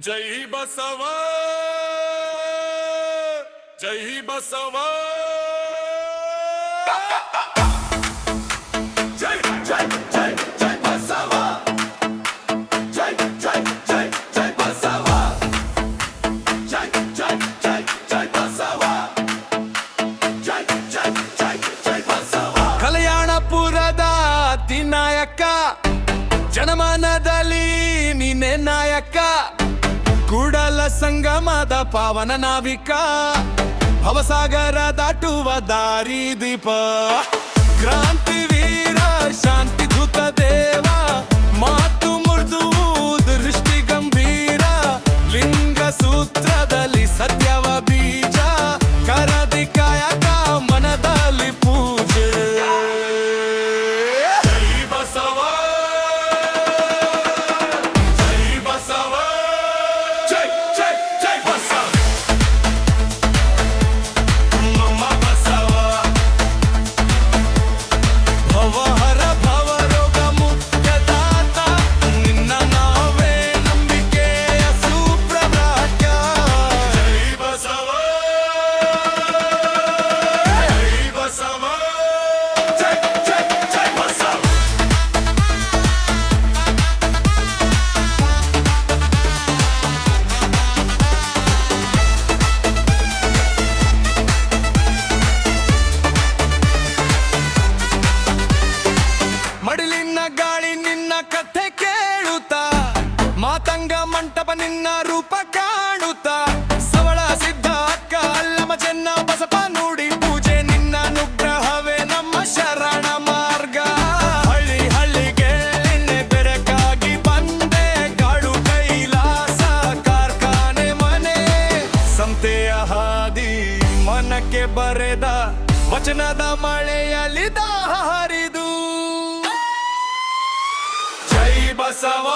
ಜೈ ಬಸವ ಜೈ ಬಸವ ಜೈ ಜೈ ಜೈ ಜೈ ಬಸವ ಜೈ ಜೈ ಜೈ ಜೈ ಬಸವ ಜೈ ಜೈ ಜೈ ಜೈ ಬಸವ ಜೈ ಜೈ ಜೈ ಜೈ ಬಸವ ಕಲ್ಯಾಣಪುರದ ನಾಯಕ ಜನಮಾನದಲ್ಲಿ ನೀನೆ ನಾಯಕ ಕೂಡಲ ಸಂಗಮದ ಪಾವನ ನಾವಿಕ ಭವಸಾಗರ ದಾಟುವ ದಾರಿ ದೀಪ ಕ್ರಾಂತಿ ವೀರ ಶಾಂತಿ ಧೂತ ದೇವ ಮಾತು ಮೃದು ದೃಷ್ಟಿ ಗಂಭೀರ ಲಿಂಗ ಸೂತ್ರದಲ್ಲಿ ಸತ್ಯವ ಬೀಜ ಕರದಿ ಕಾಯಕ ಮನದಲ್ಲಿ ಪೂಜೆ ಮಡಿಲಿನ ಗಾಳಿ ನಿನ್ನ ಕಥೆ ಕೇಳುತ್ತಾ ಮಾತಂಗ ಮಂಟಪ ನಿನ್ನ ರೂಪ ಕಾಣುತ್ತಾ ಸವಳ ಸಿದ್ಧ ಅಕ್ಕ ಅಲ್ಲಮ ಚೆನ್ನ ಬಸಪ ನುಡಿ ಪೂಜೆ ನಿನ್ನ ಅನುಗ್ರಹವೇ ನಮ್ಮ ಶರಣ ಮಾರ್ಗ ಹಳ್ಳಿ ಹಳ್ಳಿಗೆ ನಿನ್ನೆ ಬೆರಕಾಗಿ ಬಂದೆ ಕಾಡು ಕೈಲಾಸ ಕಾರ್ಖಾನೆ ಮನೆ ಸಂತೆಯ ಹಾದಿ ಮನಕ್ಕೆ ಬರೆದ ವಚನದ ಮಳೆಯಲ್ಲಿ ದಾಹ ಹರಿದು ಜೈ ಬಸವ